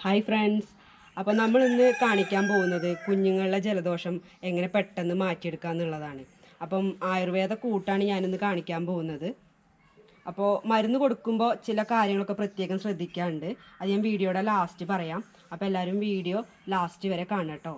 Hi friends. അപ്പോൾ നമ്മൾ ഇന്ന് കാണിക്കാൻ പോകുന്നത് കുഞ്ഞുങ്ങളുടെ ജലദോഷം എങ്ങനെ പെട്ടെന്ന് മാറ്റിയെടുക്കുക എന്നുള്ളതാണ്. അപ്പം ആയുർവേദ കൂട്ടാണ് ഞാനിന്ന് കാണിക്കാൻ പോകുന്നത്. അപ്പോൾ മരുന്ന് കൊടുക്കുമ്പോൾ ചില കാര്യങ്ങളൊക്കെ പ്രത്യേകം ശ്രദ്ധിക്കാറുണ്ട്. അത് ഞാൻ വീഡിയോയുടെ ലാസ്റ്റ് പറയാം. അപ്പോൾ എല്ലാവരും വീഡിയോ ലാസ്റ്റ് വരെ കാണണം കേട്ടോ.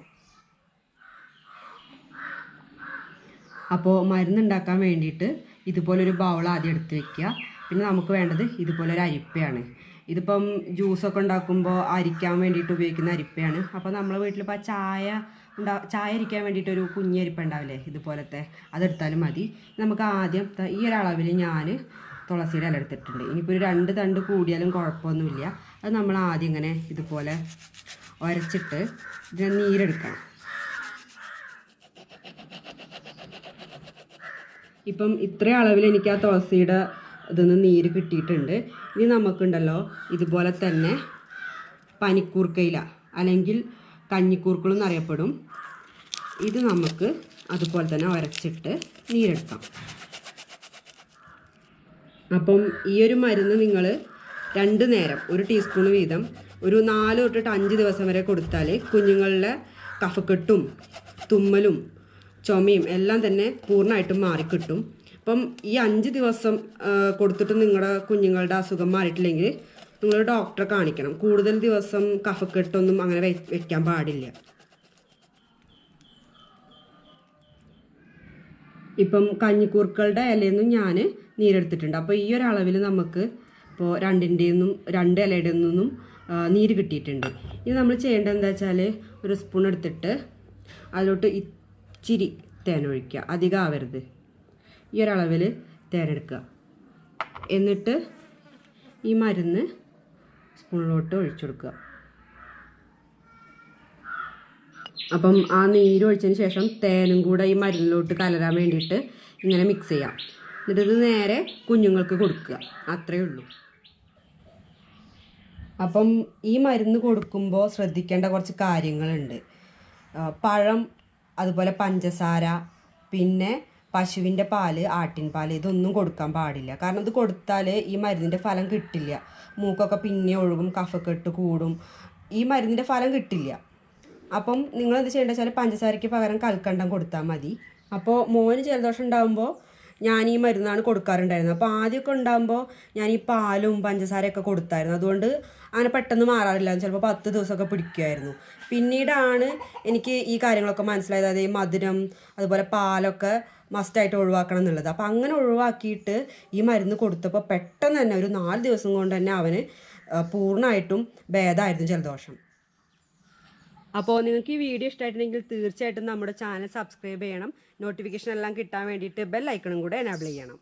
അപ്പോൾ മരുന്നുണ്ടാക്കാൻ വേണ്ടിയിട്ട് ഇതുപോലൊരു ബൗൾ ആദ്യം എടുത്ത് വെക്കുക. പിന്നെ നമുക്ക് വേണ്ടത് ഇതുപോലൊരു അരിപ്പയാണ്. ഇതിപ്പം ജ്യൂസൊക്കെ ഉണ്ടാക്കുമ്പോൾ അരിക്കാൻ വേണ്ടിയിട്ട് ഉപയോഗിക്കുന്ന അരിപ്പയാണ്. അപ്പോൾ നമ്മളെ വീട്ടിലിപ്പോൾ ചായ അരിക്കാൻ വേണ്ടിയിട്ടൊരു കുഞ്ഞരിപ്പ ഉണ്ടാവില്ലേ, ഇതുപോലത്തെ, അതെടുത്താലും മതി. നമുക്ക് ആദ്യം ഈ ഒരളവിൽ ഞാൻ തുളസിയുടെ ഇല എടുത്തിട്ടുണ്ട്. ഇനിയിപ്പോൾ ഒരു 2 തണ്ട് കൂടിയാലും കുഴപ്പമൊന്നുമില്ല. അത് നമ്മൾ ആദ്യം ഇങ്ങനെ ഇതുപോലെ ഉരച്ചിട്ട് ഇതിനെ നീരെടുക്കണം. ഇപ്പം ഇത്ര അളവിൽ എനിക്ക് ആ തുളസിയുടെ ഇതൊന്ന് നീര് കിട്ടിയിട്ടുണ്ട്. ഇനി നമുക്കുണ്ടല്ലോ ഇതുപോലെ തന്നെ പനിക്കൂർക്കയില അല്ലെങ്കിൽ കഞ്ഞിക്കൂർക്കൾ എന്നറിയപ്പെടും. ഇത് നമുക്ക് അതുപോലെ തന്നെ ഉരച്ചിട്ട് നീരെടുക്കാം. അപ്പം ഈ ഒരു മരുന്ന് നിങ്ങൾ 2 നേരം 1 ടീസ്പൂൺ വീതം ഒരു 4 തൊട്ട് 5 ദിവസം വരെ കൊടുത്താൽ കുഞ്ഞുങ്ങളുടെ കഫക്കെട്ടും തുമ്മലും ചുമയും എല്ലാം തന്നെ പൂർണ്ണമായിട്ടും മാറിക്കിട്ടും. അപ്പം ഈ 5 ദിവസം കൊടുത്തിട്ട് നിങ്ങളുടെ കുഞ്ഞുങ്ങളുടെ അസുഖം മാറിയിട്ടില്ലെങ്കിൽ നിങ്ങൾ ഡോക്ടറെ കാണിക്കണം. കൂടുതൽ ദിവസം കഫക്കെട്ടൊന്നും അങ്ങനെ വെക്കാൻ പാടില്ല. ഇപ്പം കഞ്ഞിക്കൂർക്കളുടെ ഇലയൊന്നും ഞാൻ നീരെടുത്തിട്ടുണ്ട്. അപ്പോൾ ഈ ഒരു അളവിൽ നമുക്ക് ഇപ്പോൾ 2 ഇലയുടെ നിന്നും നീര് കിട്ടിയിട്ടുണ്ട്. ഇനി നമ്മൾ ചെയ്യേണ്ടത് എന്താ വെച്ചാൽ ഒരു സ്പൂൺ എടുത്തിട്ട് അതിലോട്ട് ഇച്ചിരി തേനൊഴിക്കുക. അധികം ആവരുത്. ഈ ഒരളവിൽ തേനെടുക്കുക. എന്നിട്ട് ഈ മരുന്ന് സ്പൂണിലോട്ട് ഒഴിച്ചു കൊടുക്കുക. അപ്പം ആ നീര് ഒഴിച്ചതിന് ശേഷം തേനും കൂടെ ഈ മരുന്നിലോട്ട് കലരാൻ വേണ്ടിയിട്ട് ഇങ്ങനെ മിക്സ് ചെയ്യാം. എന്നിട്ട് ഇത് നേരെ കുഞ്ഞുങ്ങൾക്ക് കൊടുക്കുക. അത്രയേ ഉള്ളൂ. അപ്പം ഈ മരുന്ന് കൊടുക്കുമ്പോൾ ശ്രദ്ധിക്കേണ്ട കുറച്ച് കാര്യങ്ങളുണ്ട്. പഴം, അതുപോലെ പഞ്ചസാര, പിന്നെ പശുവിൻ്റെ പാല്, ആട്ടിൻ പാല്, ഇതൊന്നും കൊടുക്കാൻ പാടില്ല. കാരണം ഇത് കൊടുത്താൽ ഈ മരുന്നിൻ്റെ ഫലം കിട്ടില്ല. മൂക്കൊക്കെ പിന്നെ ഒഴുകും, കഫക്കെട്ട് കൂടും, ഈ മരുന്നിൻ്റെ ഫലം കിട്ടില്ല. അപ്പം നിങ്ങളെന്ത് ചെയ്യേണ്ടത് വെച്ചാൽ പഞ്ചസാരയ്ക്ക് പകരം കൽക്കണ്ടം കൊടുത്താൽ മതി. അപ്പോൾ മോന് ജലദോഷം ഉണ്ടാകുമ്പോൾ ഞാൻ ഈ മരുന്നാണ് കൊടുക്കാറുണ്ടായിരുന്നത്. അപ്പോൾ ആദ്യമൊക്കെ ഉണ്ടാകുമ്പോൾ ഞാൻ ഈ പാലും പഞ്ചസാരയൊക്കെ കൊടുത്തായിരുന്നു. അതുകൊണ്ട് അങ്ങനെ പെട്ടെന്ന് മാറാറില്ല. ചിലപ്പോൾ 10 ദിവസമൊക്കെ പിടിക്കുമായിരുന്നു. പിന്നീടാണ് എനിക്ക് ഈ കാര്യങ്ങളൊക്കെ മനസ്സിലായത്. അതായത് മധുരം, അതുപോലെ പാലൊക്കെ മസ്റ്റായിട്ട് ഒഴിവാക്കണം എന്നുള്ളത്. അപ്പോൾ അങ്ങനെ ഒഴിവാക്കിയിട്ട് ഈ മരുന്ന് കൊടുത്തപ്പോൾ പെട്ടെന്ന് തന്നെ ഒരു 4 ദിവസം കൊണ്ട് തന്നെ അവന് പൂർണ്ണമായിട്ടും ഭേദമായിരുന്നു ജലദോഷം. അപ്പോൾ നിങ്ങൾക്ക് ഈ വീഡിയോ ഇഷ്ടമായിട്ടുണ്ടെങ്കിൽ തീർച്ചയായിട്ടും നമ്മുടെ ചാനൽ സബ്സ്ക്രൈബ് ചെയ്യണം. നോട്ടിഫിക്കേഷൻ എല്ലാം കിട്ടാൻ വേണ്ടിയിട്ട് ബെൽ ഐക്കണും കൂടെ എനേബിൾ ചെയ്യണം.